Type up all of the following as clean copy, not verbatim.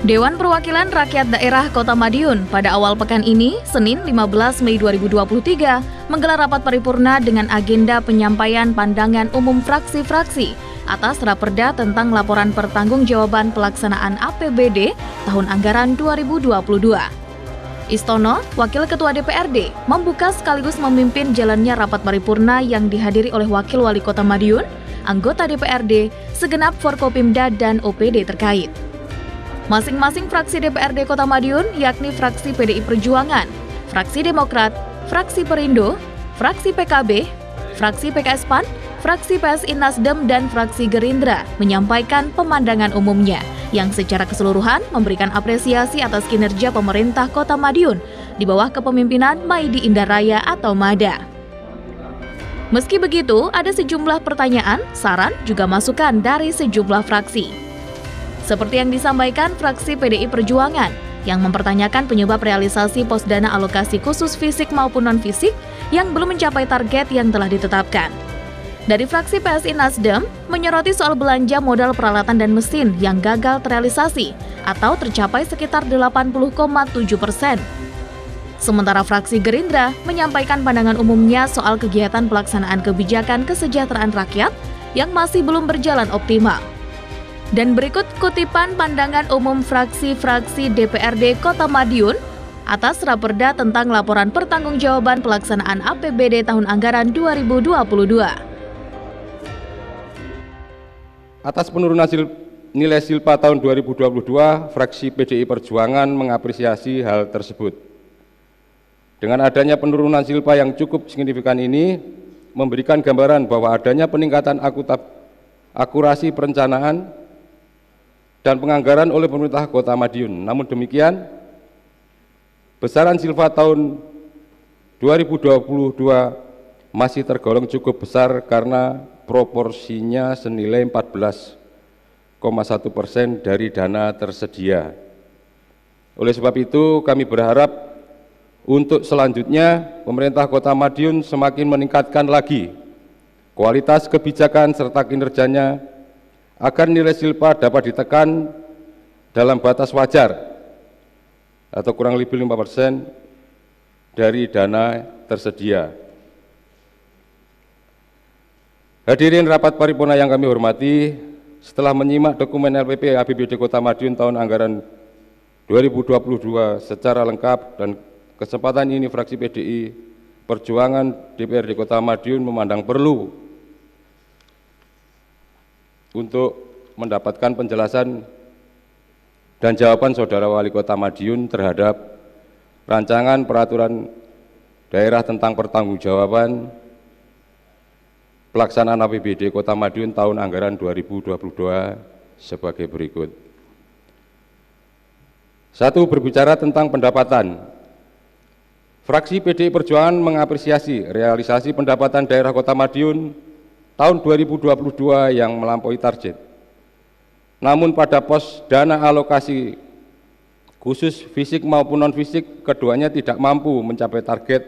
Dewan Perwakilan Rakyat Daerah Kota Madiun pada awal pekan ini, Senin 15 Mei 2023, menggelar rapat paripurna dengan agenda penyampaian pandangan umum fraksi-fraksi atas Raperda tentang laporan pertanggungjawaban pelaksanaan APBD tahun anggaran 2022. Istono, Wakil Ketua DPRD, membuka sekaligus memimpin jalannya rapat paripurna yang dihadiri oleh Wakil Wali Kota Madiun, anggota DPRD, segenap Forkopimda dan OPD terkait. Masing-masing fraksi DPRD Kota Madiun, yakni fraksi PDI Perjuangan, fraksi Demokrat, fraksi Perindo, fraksi PKB, fraksi PKS PAN, fraksi PSI Nasdem, dan fraksi Gerindra menyampaikan pemandangan umumnya yang secara keseluruhan memberikan apresiasi atas kinerja pemerintah Kota Madiun di bawah kepemimpinan Maidi Indah Raya atau MADA. Meski begitu, ada sejumlah pertanyaan, saran, juga masukan dari sejumlah fraksi. Seperti yang disampaikan fraksi PDI Perjuangan yang mempertanyakan penyebab realisasi pos dana alokasi khusus fisik maupun non-fisik yang belum mencapai target yang telah ditetapkan. Dari fraksi PSI Nasdem menyoroti soal belanja modal peralatan dan mesin yang gagal terrealisasi atau tercapai sekitar 80,7%. Sementara fraksi Gerindra menyampaikan pandangan umumnya soal kegiatan pelaksanaan kebijakan kesejahteraan rakyat yang masih belum berjalan optimal. Dan berikut kutipan pandangan umum fraksi-fraksi DPRD Kota Madiun atas Raperda tentang laporan pertanggungjawaban pelaksanaan APBD tahun anggaran 2022. Atas penurunan nilai silpa tahun 2022, fraksi PDI Perjuangan mengapresiasi hal tersebut. Dengan adanya penurunan silpa yang cukup signifikan ini, memberikan gambaran bahwa adanya peningkatan akurasi perencanaan dan penganggaran oleh pemerintah Kota Madiun. Namun demikian, besaran silpa tahun 2022 masih tergolong cukup besar karena proporsinya senilai 14,1% dari dana tersedia. Oleh sebab itu, kami berharap untuk selanjutnya pemerintah Kota Madiun semakin meningkatkan lagi kualitas kebijakan serta kinerjanya agar nilai silpa dapat ditekan dalam batas wajar atau kurang lebih 5% dari dana tersedia. Hadirin rapat paripurna yang kami hormati, setelah menyimak dokumen LPP APBD Kota Madiun tahun anggaran 2022 secara lengkap dan kesempatan ini fraksi PDI Perjuangan DPRD Kota Madiun memandang perlu untuk mendapatkan penjelasan dan jawaban Saudara Wali Kota Madiun terhadap rancangan peraturan daerah tentang pertanggungjawaban pelaksanaan APBD Kota Madiun tahun anggaran 2022 sebagai berikut. 1. Berbicara tentang pendapatan. Fraksi PDI Perjuangan mengapresiasi realisasi pendapatan daerah Kota Madiun tahun 2022 yang melampaui target. Namun pada pos dana alokasi khusus fisik maupun non-fisik, keduanya tidak mampu mencapai target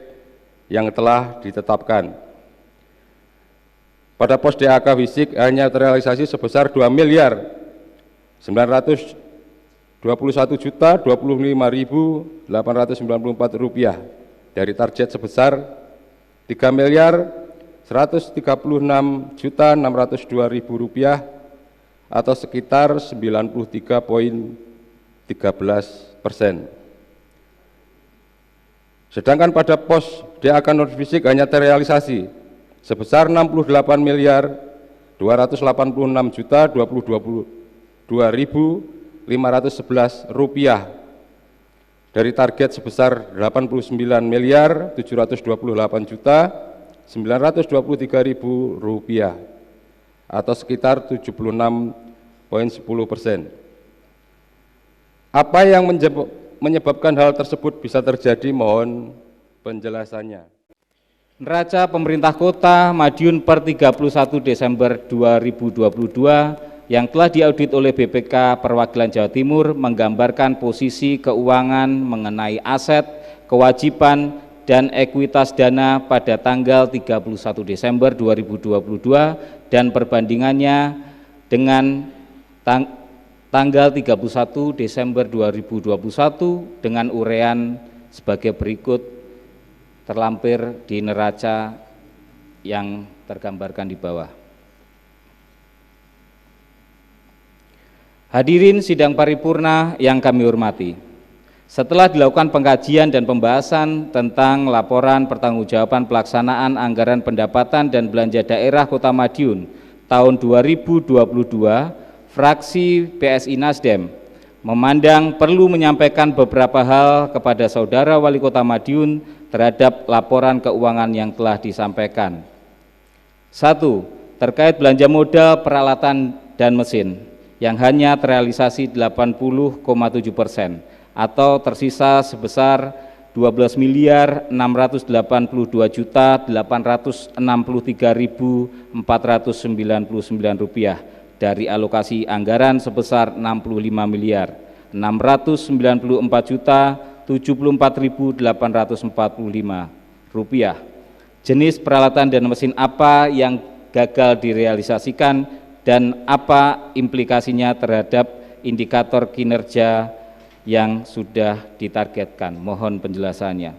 yang telah ditetapkan. Pada pos DAK fisik hanya terrealisasi sebesar 2.921.025.894 rupiah dari target sebesar 3.136.602.000 rupiah atau sekitar 93,13%. Sedangkan pada pos DAK non-fisik hanya terrealisasi sebesar 68.282.511 rupiah dari target sebesar 89.728.923.000 rupiah atau sekitar 76,10%. Apa yang menyebabkan hal tersebut bisa terjadi? Mohon penjelasannya. Neraca pemerintah Kota Madiun per 31 Desember 2022 yang telah diaudit oleh BPK Perwakilan Jawa Timur menggambarkan posisi keuangan mengenai aset, kewajiban, dan ekuitas dana pada tanggal 31 Desember 2022 dan perbandingannya dengan tanggal 31 Desember 2021 dengan uraian sebagai berikut terlampir di neraca yang tergambarkan di bawah. Hadirin sidang paripurna yang kami hormati, setelah dilakukan pengkajian dan pembahasan tentang laporan pertanggungjawaban pelaksanaan anggaran pendapatan dan belanja daerah Kota Madiun tahun 2022, fraksi PSI Nasdem memandang perlu menyampaikan beberapa hal kepada Saudara Wali Kota Madiun terhadap laporan keuangan yang telah disampaikan. 1. Terkait belanja modal, peralatan, dan mesin yang hanya terrealisasi 80,7% atau tersisa sebesar Rp12.863.499 dari alokasi anggaran sebesar Rp65.694.074.845. Jenis peralatan dan mesin apa yang gagal direalisasikan dan apa implikasinya terhadap indikator kinerja yang sudah ditargetkan. Mohon penjelasannya.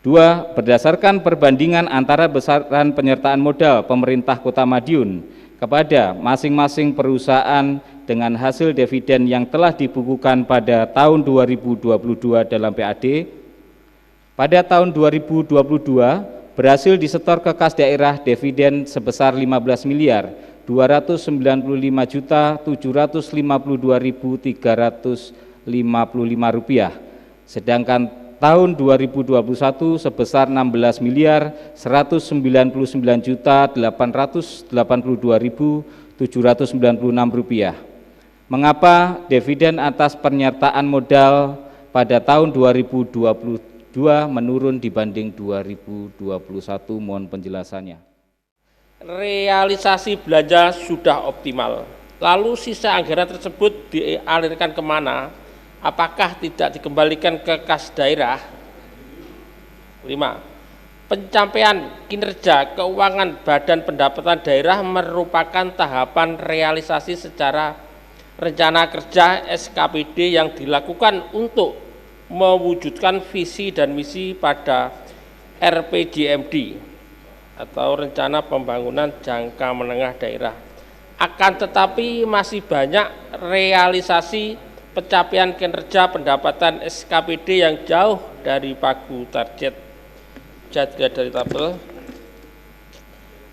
2. Berdasarkan perbandingan antara besaran penyertaan modal pemerintah Kota Madiun kepada masing-masing perusahaan dengan hasil dividen yang telah dibukukan pada tahun 2022 dalam PAD, pada tahun 2022 berhasil disetor ke kas daerah dividen sebesar Rp15.259.752.355, sedangkan tahun 2021 sebesar Rp16.999.882.796. Mengapa dividen atas penyertaan modal pada tahun 2022 menurun dibanding 2021? Mohon penjelasannya. Realisasi belanja sudah optimal, lalu sisa anggaran tersebut dialirkan kemana? Apakah tidak dikembalikan ke kas daerah? 5. Pencapaian kinerja keuangan Badan Pendapatan Daerah merupakan tahapan realisasi secara rencana kerja SKPD yang dilakukan untuk mewujudkan visi dan misi pada RPJMD atau Rencana Pembangunan Jangka Menengah Daerah. Akan tetapi masih banyak realisasi pencapaian kinerja pendapatan SKPD yang jauh dari pagu target. Dilihat dari tabel.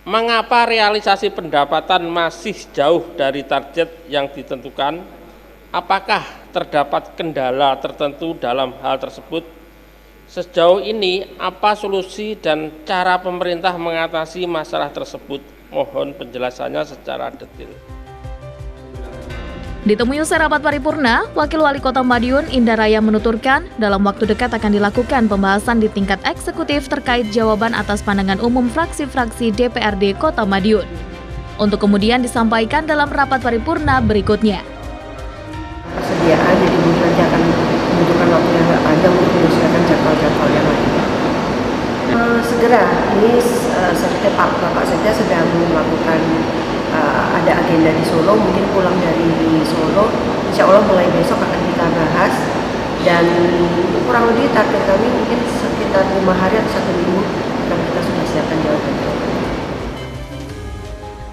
Mengapa realisasi pendapatan masih jauh dari target yang ditentukan? Apakah terdapat kendala tertentu dalam hal tersebut? Sejauh ini, apa solusi dan cara pemerintah mengatasi masalah tersebut? Mohon penjelasannya secara detail. Ditemui usai rapat paripurna, Wakil Wali Kota Madiun Indah Raya menuturkan dalam waktu dekat akan dilakukan pembahasan di tingkat eksekutif terkait jawaban atas pandangan umum fraksi-fraksi DPRD Kota Madiun, untuk kemudian disampaikan dalam rapat paripurna berikutnya. Persediaan, jadi mungkin nanti akan membutuhkan waktu yang agak panjang untuk menyesuaikan jadwal-jadwal yang lainnya. Segera, ini Sekda Bapak Sekda sedang melakukan ada agenda di Solo, mungkin pulang dari Solo, insya Allah mulai besok akan kita bahas, dan kurang lebih target kami mungkin sekitar 5 hari atau 1 minggu dan kita sudah siapkan jawabannya.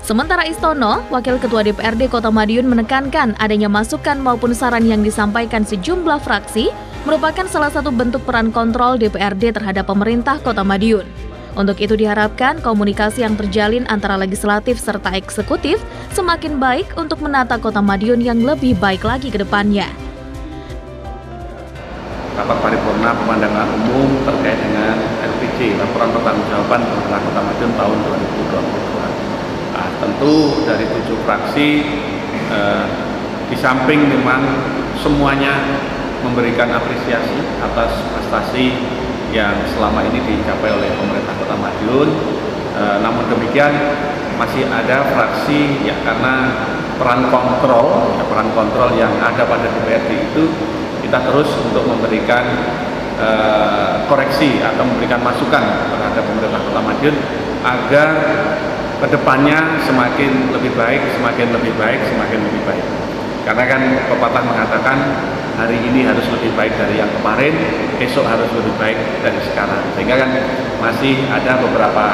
Sementara Istono, Wakil Ketua DPRD Kota Madiun menekankan adanya masukan maupun saran yang disampaikan sejumlah fraksi merupakan salah satu bentuk peran kontrol DPRD terhadap pemerintah Kota Madiun. Untuk itu diharapkan komunikasi yang terjalin antara legislatif serta eksekutif semakin baik untuk menata Kota Madiun yang lebih baik lagi ke depannya. Rapat paripurna pemandangan umum terkait dengan LPJ, laporan pertanggungjawaban pemerintah Kota Madiun tahun 2022. Tentu dari 7 fraksi di samping memang semuanya memberikan apresiasi atas prestasi yang selama ini dicapai oleh pemerintah Kota Madiun, namun demikian masih ada fraksi ya, karena peran kontrol yang ada pada DPRD itu kita terus untuk memberikan koreksi atau memberikan masukan terhadap pemerintah Kota Madiun agar kedepannya semakin lebih baik. Karena kan pepatah mengatakan hari ini harus lebih baik dari yang kemarin, esok harus lebih baik dari sekarang. Sehingga kan masih ada beberapa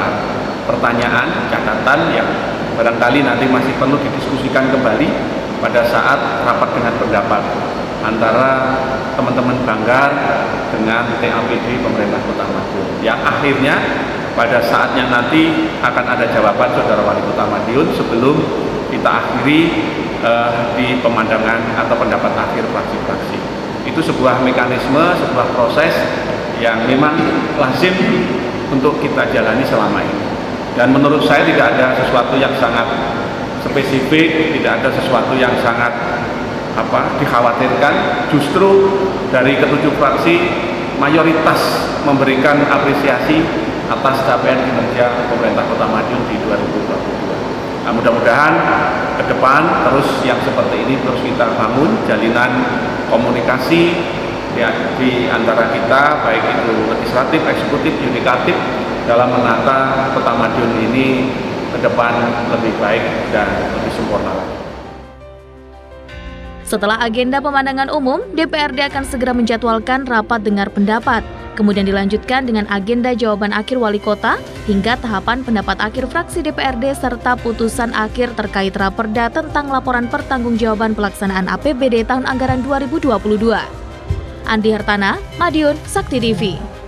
pertanyaan, catatan yang barangkali nanti masih perlu didiskusikan kembali pada saat rapat dengan pendapat antara teman-teman Banggar dengan TAPD pemerintah Kota Madiun. Yang akhirnya pada saatnya nanti akan ada jawaban Saudara Wali Kota Madiun sebelum kita akhiri di pemandangan atau pendapat akhir fraksi-fraksi. Itu sebuah mekanisme, sebuah proses yang memang lazim untuk kita jalani selama ini. Dan menurut saya tidak ada sesuatu yang sangat spesifik, tidak ada sesuatu yang sangat dikhawatirkan. Justru dari ketujuh fraksi mayoritas memberikan apresiasi atas capaian kinerja pemerintah Kota Madiun di 2022. Nah, mudah-mudahan ke depan terus yang seperti ini terus kita bangun jalinan komunikasi ya, di antara kita, baik itu legislatif, eksekutif, yudikatif, dalam menata Kota Madiun ini ke depan lebih baik dan lebih sempurna lagi. Setelah agenda pemandangan umum, DPRD akan segera menjadwalkan rapat dengar pendapat, kemudian dilanjutkan dengan agenda jawaban akhir wali kota hingga tahapan pendapat akhir fraksi DPRD serta putusan akhir terkait raperda tentang laporan pertanggungjawaban pelaksanaan APBD tahun anggaran 2022. Andi Hartana, Madiun, Sakti TV.